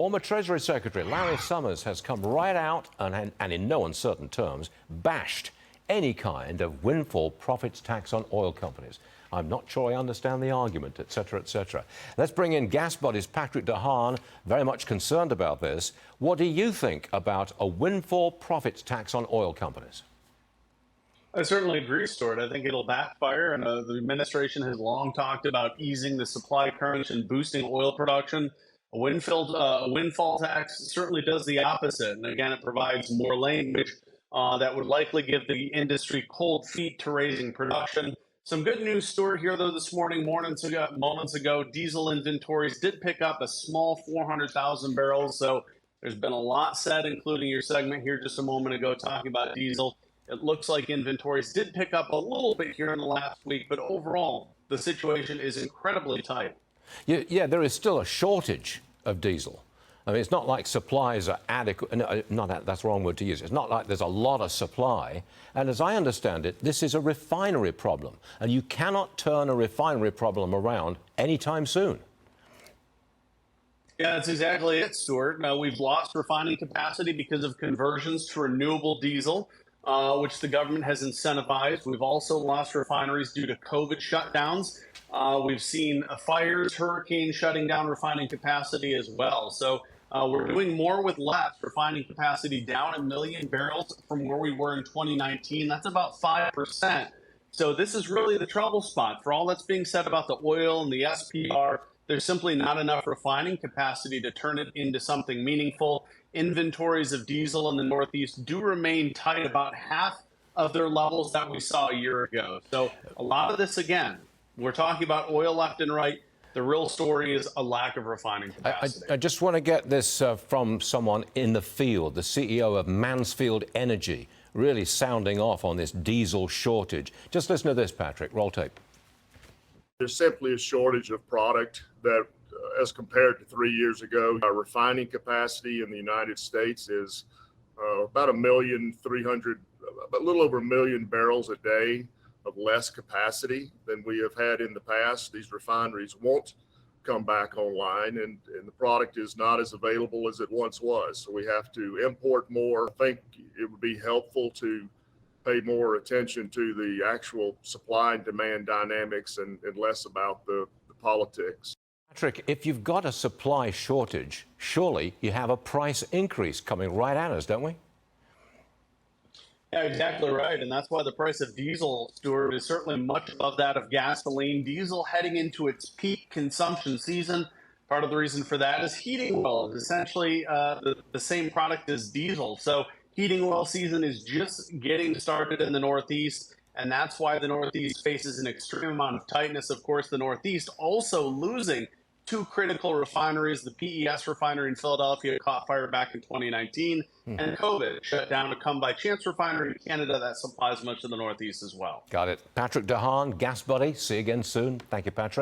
Former Treasury Secretary Larry Summers has come right out and in no uncertain terms, bashed any kind of windfall profits tax on oil companies. I'm not sure I understand the argument, etc., etc. Let's bring in GasBuddy's Patrick de Haan, very much concerned about this. What do you think about a windfall profits tax on oil companies? I certainly agree, Stuart. I think it'll backfire, and the administration has long talked about easing the supply crunch and boosting oil production. A windfall tax certainly does the opposite, and again, it provides more language that would likely give the industry cold feet to raising production. Some good news, Stuart, here though this morning, moments ago, diesel inventories did pick up a small 400,000 barrels. So there's been a lot said, including your segment here just a moment ago talking about diesel. It looks like inventories did pick up a little bit here in the last week, but overall, the situation is incredibly tight. Yeah, there is still a shortage of diesel. I mean, it's not like supplies are adequate. No, that's the wrong word to use. It's not like there's a lot of supply. And as I understand it, this is a refinery problem. And you cannot turn a refinery problem around anytime soon. Yeah, that's exactly it, Stuart. Now, we've lost refining capacity because of conversions to renewable diesel, which the government has incentivized. We've also lost refineries due to COVID shutdowns. We've seen fires, hurricanes shutting down refining capacity as well. So we're doing more with less, refining capacity down 1 million barrels from where we were in 2019. That's about 5%. So this is really the trouble spot. For all that's being said about the oil and the SPR, there's simply not enough refining capacity to turn it into something meaningful. Inventories of diesel in the Northeast do remain tight, about half of their levels that we saw a year ago. So a lot of this, again, we're talking about oil left and right. The real story is a lack of refining capacity. I just want to get this from someone in the field, the CEO of Mansfield Energy, really sounding off on this diesel shortage. Just listen to this, Patrick. Roll tape. There's simply a shortage of product that, as compared to 3 years ago, our refining capacity in the United States is about 1,300,000, a little over 1 million barrels a day of less capacity than we have had in the past. These refineries won't come back online, and the product is not as available as it once was. So we have to import more. I think it would be helpful to pay more attention to the actual supply and demand dynamics and less about the politics. Patrick, if you've got a supply shortage, surely you have a price increase coming right at us, don't we? Yeah, exactly right. And that's why the price of diesel, Stuart, is certainly much above that of gasoline. Diesel heading into its peak consumption season. Part of the reason for that is heating oil is essentially the same product as diesel. So heating oil season is just getting started in the Northeast, and that's why the Northeast faces an extreme amount of tightness. Of course, the Northeast also losing two critical refineries. The PES refinery in Philadelphia caught fire back in 2019, and COVID shut down a come-by-chance refinery in Canada that supplies much of the Northeast as well. Got it. Patrick de Haan, GasBuddy. See you again soon. Thank you, Patrick.